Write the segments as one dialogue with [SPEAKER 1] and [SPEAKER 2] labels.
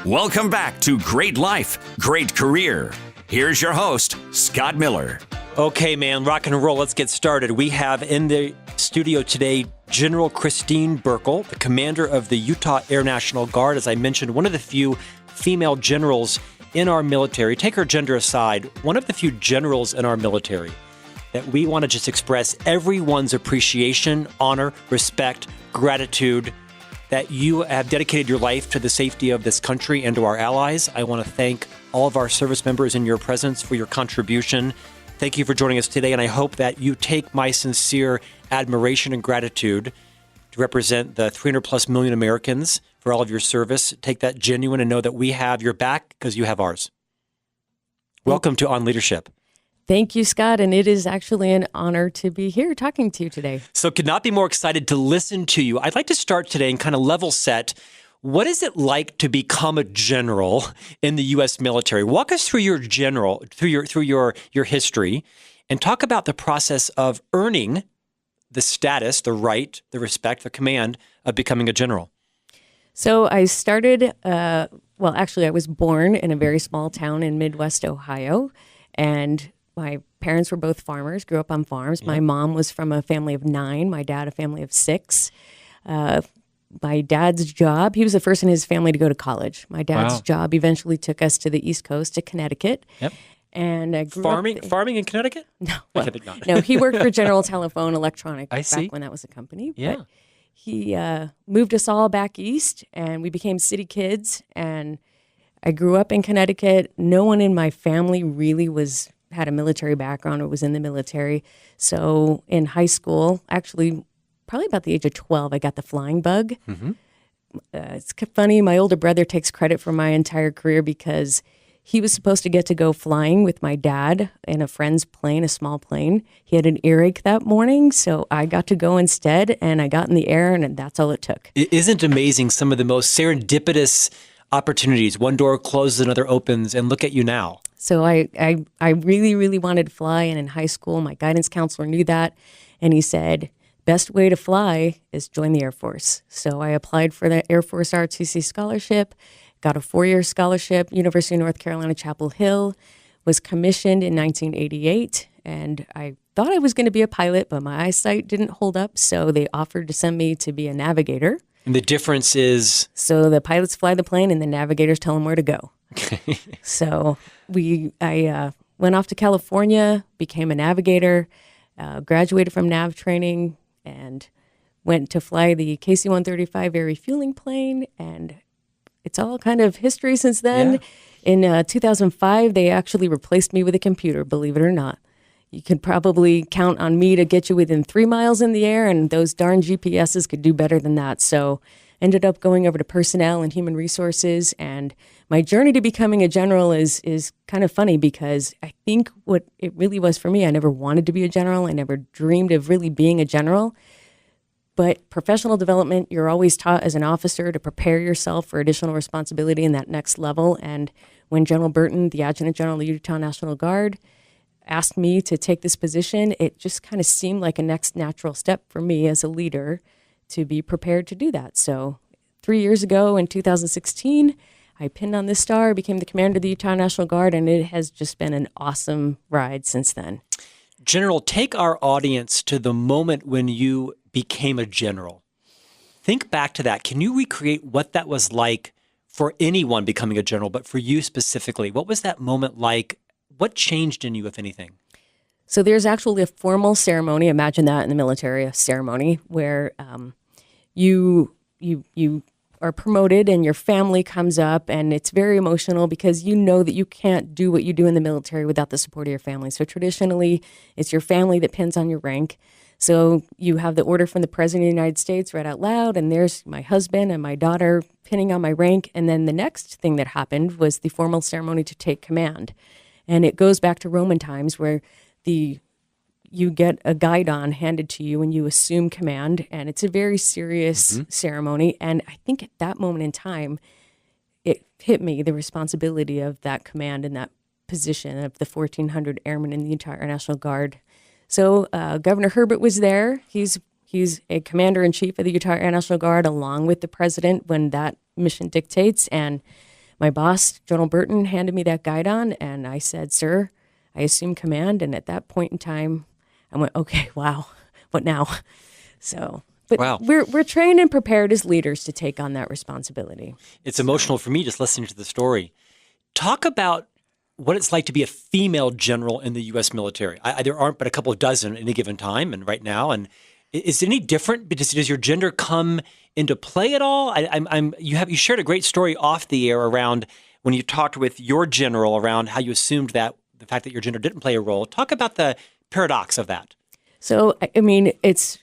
[SPEAKER 1] Welcome back to Great Life, Great Career. Here's your host, Scott Miller.
[SPEAKER 2] Okay, man, rock and roll. Let's get started. We have in the studio today General Christine Burckle, the commander of the Utah Air National Guard. As I mentioned, one of the few female generals in our military. Take her gender aside, one of the few generals in our military that we want to just express everyone's appreciation, honor, respect, gratitude, that you have dedicated your life to the safety of this country and to our allies. I want to thank all of our service members in your presence for your contribution. Thank you for joining us today, and I hope that you take my sincere admiration and gratitude to represent the 300 plus million Americans for all of your service. Take that genuine and know that we have your back because you have ours. Welcome to On Leadership.
[SPEAKER 3] Thank you, Scott, and it is actually an honor to be here talking to you today.
[SPEAKER 2] So could not be more excited to listen to you. I'd like to start today and kind of level set. What is it like to become a general in the U.S. military? Walk us through your your history, and talk about the process of earning the status, the right, the respect, the command of becoming a general.
[SPEAKER 3] So I started, I was born in a very small town in Midwest Ohio, and my parents were both farmers, grew up on farms. Yeah. My mom was from a family of 9, my dad a family of 6. My dad's job, he was the first in his family to go to college. My dad's job eventually took us to the East Coast, to Connecticut. Yep. And I grew
[SPEAKER 2] farming in Connecticut?
[SPEAKER 3] No. Well, no, he worked for General Telephone Electronic back when that was a company.
[SPEAKER 2] Yeah.
[SPEAKER 3] But he moved us all back east, and we became city kids. And I grew up in Connecticut. No one in my family really had a military background or was in the military. So in high school, actually, probably about the age of 12, I got the flying bug. Mm-hmm. It's funny. My older brother takes credit for my entire career because he was supposed to get to go flying with my dad in a friend's plane, a small plane. He had an earache that morning, so I got to go instead, and I got in the air, and that's all it took.
[SPEAKER 2] Isn't it amazing some of the most serendipitous opportunities? One door closes, another opens, and look at you now.
[SPEAKER 3] So I really, really wanted to fly, and in high school, my guidance counselor knew that, and he said, best way to fly is join the Air Force. So I applied for the Air Force ROTC scholarship, got a 4-year scholarship, University of North Carolina, Chapel Hill, was commissioned in 1988, and I thought I was going to be a pilot, but my eyesight didn't hold up, so they offered to send me to be a navigator.
[SPEAKER 2] And the difference is?
[SPEAKER 3] So the pilots fly the plane, and the navigators tell them where to go. So I went off to California, became a navigator, graduated from nav training, and went to fly the KC-135 air refueling plane, and it's all kind of history since then. Yeah. In 2005, they actually replaced me with a computer, believe it or not. You could probably count on me to get you within 3 miles in the air, and those darn GPSs could do better than that. So ended up going over to personnel and human resources, and my journey to becoming a general is kind of funny because I think what it really was for me, I never wanted to be a general. I never dreamed of really being a general. But professional development, you're always taught as an officer to prepare yourself for additional responsibility in that next level. And when General Burton, the Adjutant General of the Utah National Guard, asked me to take this position, it just kind of seemed like a next natural step for me as a leader to be prepared to do that. So 3 years ago in 2016, I pinned on this star, became the commander of the Utah National Guard, and it has just been an awesome ride since then.
[SPEAKER 2] General, take our audience to the moment when you became a general. Think back to that. Can you recreate what that was like for anyone becoming a general, but for you specifically? What was that moment like? What changed in you, if anything?
[SPEAKER 3] So there's actually a formal ceremony. Imagine that in the military, a ceremony where you are promoted and your family comes up, and it's very emotional because you know that you can't do what you do in the military without the support of your family. So traditionally, it's your family that pins on your rank. So you have the order from the President of the United States read out loud, and there's my husband and my daughter pinning on my rank. And then the next thing that happened was the formal ceremony to take command. And it goes back to Roman times where you get a guidon handed to you and you assume command, and it's a very serious ceremony. And I think at that moment in time, it hit me, the responsibility of that command and that position of the 1,400 airmen in the Utah Air National Guard. So Governor Herbert was there. He's a commander-in-chief of the Utah Air National Guard along with the president when that mission dictates. And my boss, General Burton, handed me that guidon, and I said, "Sir, I assume command." And at that point in time, I went, "Okay, wow, what now?" So, but
[SPEAKER 2] Wow.
[SPEAKER 3] we're trained and prepared as leaders to take on that responsibility.
[SPEAKER 2] It's emotional for me just listening to the story. Talk about what it's like to be a female general in the U.S. military. There aren't but a couple of dozen at any given time and right now. And is it any different? Does your gender come into play at all? You shared a great story off the air around when you talked with your general around how you assumed that the fact that your gender didn't play a role. Talk about the paradox of that.
[SPEAKER 3] So, I mean, it's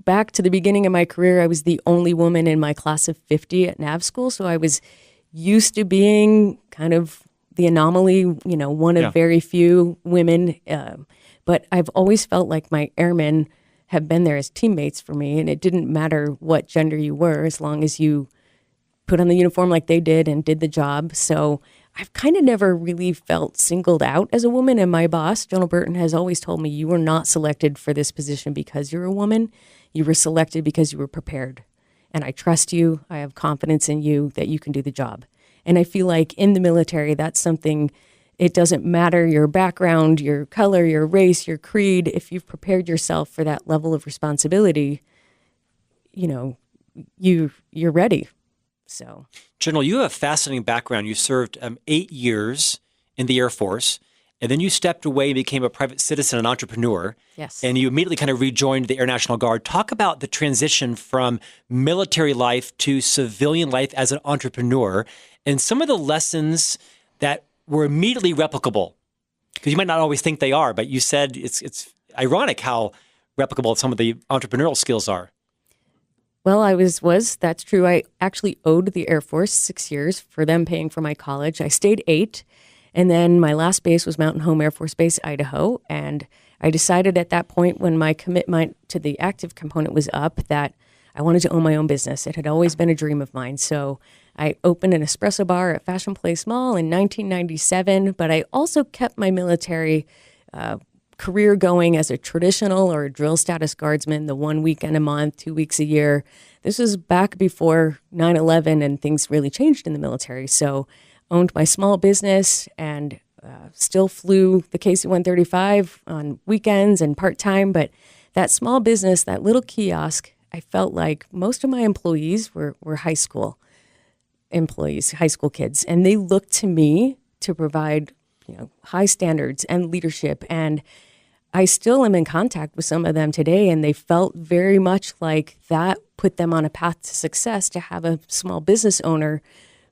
[SPEAKER 3] back to the beginning of my career. I was the only woman in my class of 50 at Nav School. So I was used to being kind of the anomaly, one of very few women. But I've always felt like my airmen have been there as teammates for me. And it didn't matter what gender you were, as long as you put on the uniform like they did and did the job. So I've kind of never really felt singled out as a woman. And my boss, General Burton, has always told me, you were not selected for this position because you're a woman. You were selected because you were prepared. And I trust you. I have confidence in you that you can do the job. And I feel like in the military, that's something, it doesn't matter your background, your color, your race, your creed. If you've prepared yourself for that level of responsibility, you're ready. So,
[SPEAKER 2] General, you have a fascinating background. You served 8 years in the Air Force, and then you stepped away and became a private citizen and entrepreneur.
[SPEAKER 3] yes.
[SPEAKER 2] And you immediately kind of rejoined the Air National Guard. Talk about the transition from military life to civilian life as an entrepreneur and some of the lessons that were immediately replicable. Because you might not always think they are, but you said it's ironic how replicable some of the entrepreneurial skills are.
[SPEAKER 3] Well, that's true. I actually owed the Air Force 6 years for them paying for my college. I stayed 8. And then my last base was Mountain Home Air Force Base, Idaho. And I decided at that point when my commitment to the active component was up that I wanted to own my own business. It had always been a dream of mine. So I opened an espresso bar at Fashion Place Mall in 1997, but I also kept my military career going as a traditional or a drill status guardsman, the 1 weekend a month, 2 weeks a year. This was back before 9/11 and things really changed in the military. So owned my small business and still flew the KC-135 on weekends and part-time. But that small business, that little kiosk, I felt like most of my employees were high school employees, high school kids. And they looked to me to provide high standards and leadership. And I still am in contact with some of them today. And they felt very much like that put them on a path to success, to have a small business owner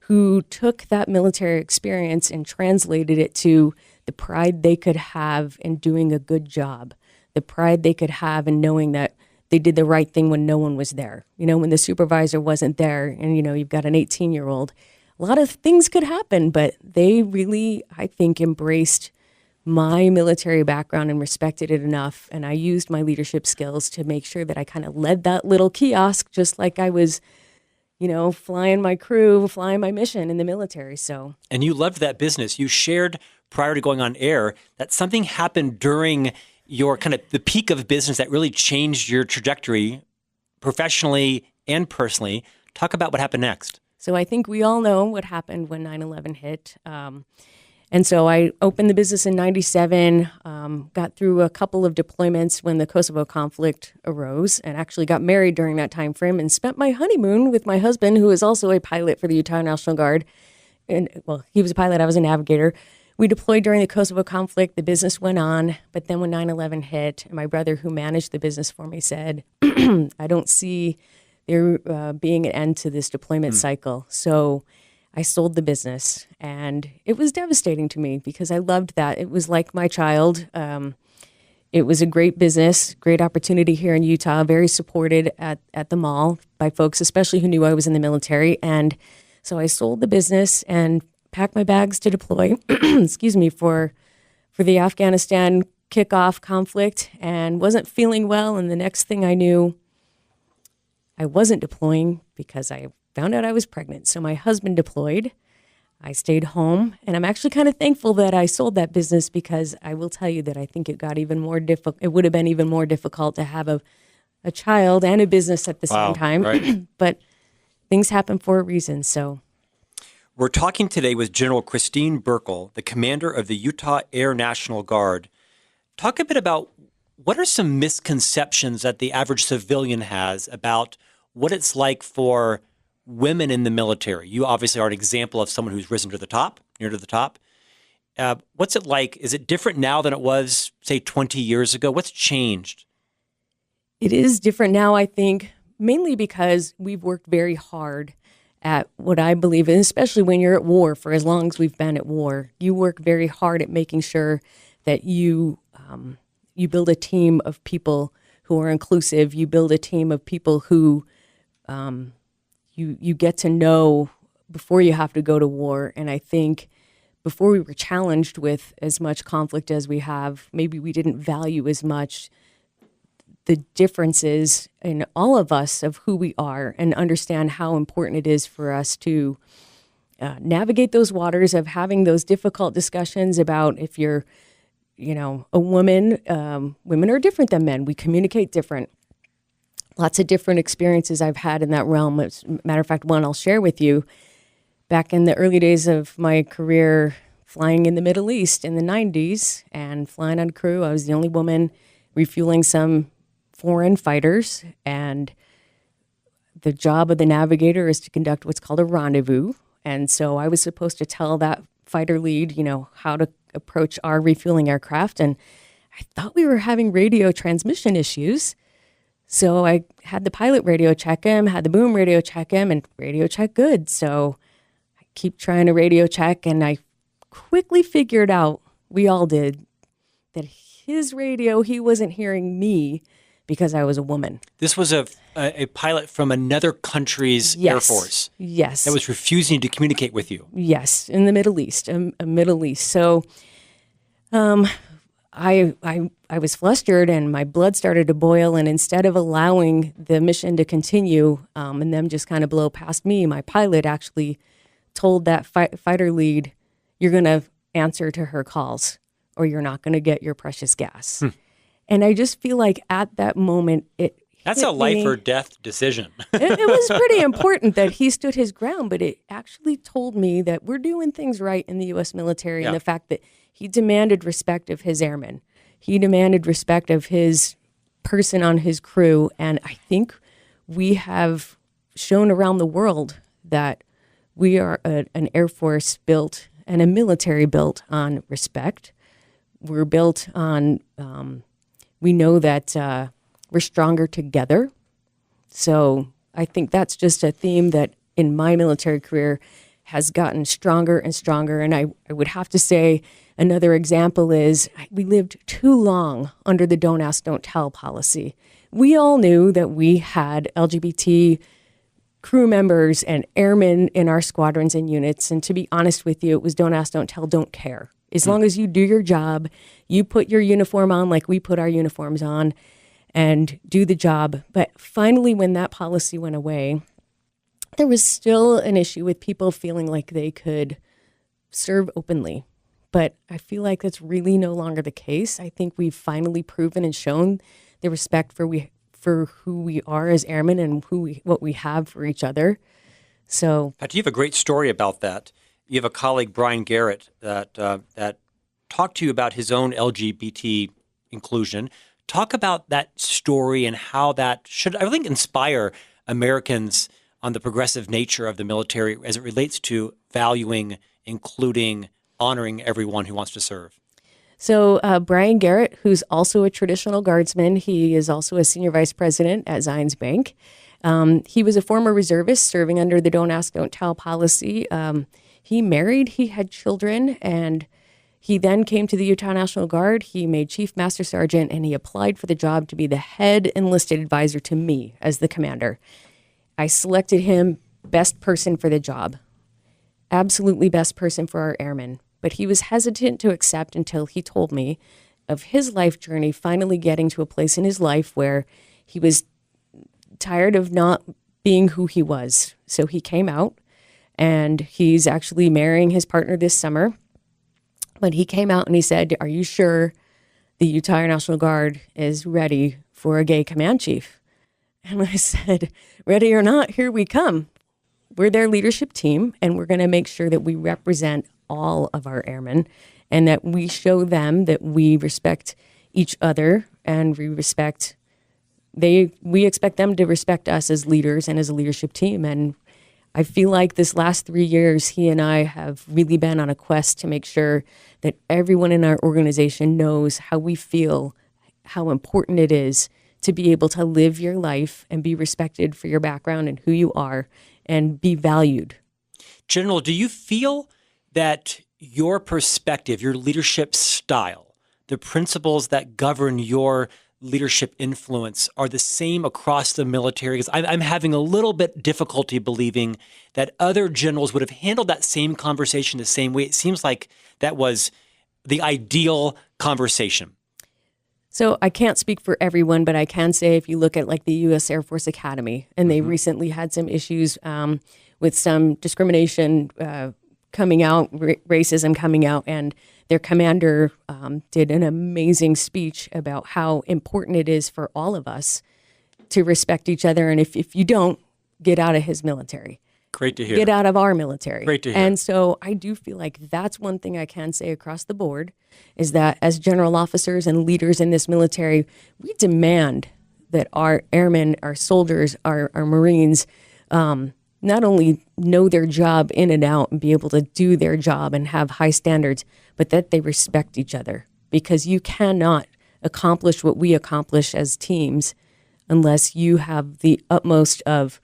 [SPEAKER 3] who took that military experience and translated it to the pride they could have in doing a good job, the pride they could have in knowing that they did the right thing when no one was there. When the supervisor wasn't there and, you've got an 18-year-old, a lot of things could happen, but they really, I think, embraced my military background and respected it enough. And I used my leadership skills to make sure that I kind of led that little kiosk just like I was flying my crew, flying my mission in the military. So,
[SPEAKER 2] and you loved that business. You shared prior to going on air that something happened during your kind of the peak of business that really changed your trajectory professionally and personally. Talk about what happened next.
[SPEAKER 3] So I think we all know what happened when 9/11 hit. And so I opened the business in 97, got through a couple of deployments when the Kosovo conflict arose, and actually got married during that time frame and spent my honeymoon with my husband, who is also a pilot for the Utah National Guard. And well, he was a pilot, I was a navigator. We deployed during the Kosovo conflict. The business went on, but then when 9/11 hit, my brother, who managed the business for me, said, I don't see there being an end to this deployment cycle. So I sold the business, and it was devastating to me because I loved that. It was like my child. It was a great business, great opportunity here in Utah, very supported at the mall by folks, especially who knew I was in the military. And so I sold the business and packed my bags to deploy, for the Afghanistan kickoff conflict, and wasn't feeling well. And the next thing I knew, I wasn't deploying because I found out I was pregnant. So my husband deployed. I stayed home, and I'm actually kind of thankful that I sold that business because I will tell you that I think it got even more difficult. It would have been even more difficult to have a child and a business at the same time.
[SPEAKER 2] Right.
[SPEAKER 3] But things happen for a reason. So,
[SPEAKER 2] We're talking today with General Christine Burckle, the commander of the Utah Air National Guard. Talk a bit about what are some misconceptions that the average civilian has about what it's like for women in the military. You obviously are an example of someone who's risen to the top, near to the top. What's it like? Is it different now than it was, say, 20 years ago? What's changed?
[SPEAKER 3] It is different now, I think, mainly because we've worked very hard at what I believe, and especially when you're at war, for as long as we've been at war, you work very hard at making sure that you build a team of people who are inclusive. You build a team of people who you get to know before you have to go to war. And I think before we were challenged with as much conflict as we have, maybe we didn't value as much the differences in all of us of who we are and understand how important it is for us to navigate those waters of having those difficult discussions about if you're, a woman. Women are different than men. We communicate different. Lots of different experiences I've had in that realm. As a matter of fact, one I'll share with you. Back in the early days of my career, flying in the Middle East in the 90s and flying on crew, I was the only woman refueling some foreign fighters. And the job of the navigator is to conduct what's called a rendezvous. And so I was supposed to tell that fighter lead, how to approach our refueling aircraft. And I thought we were having radio transmission issues. So I had the pilot radio check him, had the boom radio check him, and radio check good. So I keep trying to radio check, and I quickly figured out, we all did, that his radio, he wasn't hearing me because I was a woman.
[SPEAKER 2] This was a pilot from another country's Air Force.
[SPEAKER 3] Yes.
[SPEAKER 2] That was refusing to communicate with you.
[SPEAKER 3] Yes, in the Middle East, a Middle East. So I was flustered and my blood started to boil, and instead of allowing the mission to continue and them just kind of blow past me, my pilot actually told that fighter lead, you're going to answer to her calls or you're not going to get your precious gas. And I just feel like at that moment,
[SPEAKER 2] that's a life or death decision.
[SPEAKER 3] It was pretty important that he stood his ground, but it actually told me that we're doing things right in the U.S. military, and the fact that he demanded respect of his airmen. He demanded respect of his person on his crew. And I think we have shown around the world that we are an Air Force built and a military built on respect. We're built on, we know that we're stronger together. So I think that's just a theme that in my military career has gotten stronger and stronger. And I would have to say another example is we lived too long under the don't ask, don't tell policy. We all knew that we had LGBT crew members and airmen in our squadrons and units. And to be honest with you, it was don't ask, don't tell, don't care. As long as you do your job, you put your uniform on like we put our uniforms on and do the job. But finally, when that policy went away, there was still an issue with people feeling like they could serve openly. But I feel like that's really no longer the case. I think we've finally proven and shown the respect for who we are as airmen and what we have for each other. So,
[SPEAKER 2] Pat, you have a great story about that. You have a colleague, Brian Garrett, that talked to you about his own LGBT inclusion. Talk about that story and how that should, I think, inspire Americans on the progressive nature of the military as it relates to valuing, including, honoring everyone who wants to serve.
[SPEAKER 3] So Brian Garrett, who's also a traditional guardsman, he is also a senior vice president at Zions Bank. He was a former reservist serving under the don't ask, don't tell policy. He married, he had children, and he then came to the Utah National Guard. He made Chief Master Sergeant, and he applied for the job to be the head enlisted advisor to me as the commander. I selected him best person for the job, absolutely best person for our airmen. But he was hesitant to accept until he told me of his life journey, finally getting to a place in his life where he was tired of not being who he was. So he came out, and he's actually marrying his partner this summer. But he came out and he said, "Are you sure the Utah Air National Guard is ready for a gay command chief?" And I said, "Ready or not, here we come." we're their leadership team, and we're going to make sure that we represent all of our airmen and that we show them that we respect each other and we expect them to respect us as leaders and as a leadership team. And I feel like this last 3 years, he and I have really been on a quest to make sure that everyone in our organization knows how we feel, how important it is to be able to live your life and be respected for your background and who you are and be valued.
[SPEAKER 2] General, do you feel that your perspective, your leadership style, the principles that govern your leadership influence are the same across the military? Because I'm having a little bit difficulty believing that other generals would have handled that same conversation the same way. It seems like that was the ideal conversation.
[SPEAKER 3] So I can't speak for everyone, but I can say if you look at like the U.S. Air Force Academy, and they recently had some issues with some discrimination coming out, racism coming out, and their commander did an amazing speech about how important it is for all of us to respect each other. And if you don't, get out of his military.
[SPEAKER 2] Great to hear.
[SPEAKER 3] Get out of our military.
[SPEAKER 2] Great to hear.
[SPEAKER 3] And so I do feel like that's one thing I can say across the board is that as general officers and leaders in this military, we demand that our airmen, our soldiers, our Marines not only know their job in and out and be able to do their job and have high standards, but that they respect each other, because you cannot accomplish what we accomplish as teams unless you have the utmost of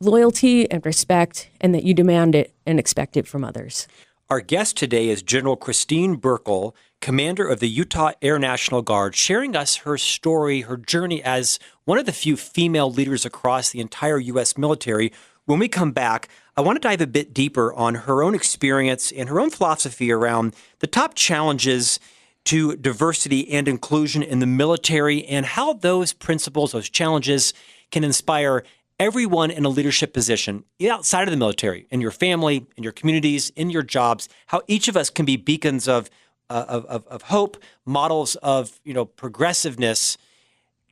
[SPEAKER 3] loyalty and respect, and that you demand it and expect it from others.
[SPEAKER 2] Our guest today is General Christine Burckle, commander of the Utah Air National Guard, sharing us her story, her journey as one of the few female leaders across the entire U.S. military. When we come back, I want to dive a bit deeper on her own experience and her own philosophy around the top challenges to diversity and inclusion in the military and how those principles, those challenges can inspire everyone in a leadership position outside of the military, in your family, in your communities, in your jobs, how each of us can be beacons of hope, models of progressiveness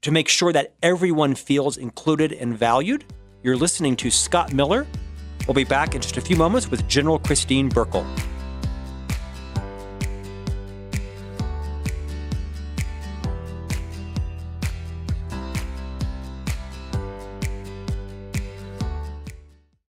[SPEAKER 2] to make sure that everyone feels included and valued. You're listening to Scott Miller. We'll be back in just a few moments with General Christine Burckle.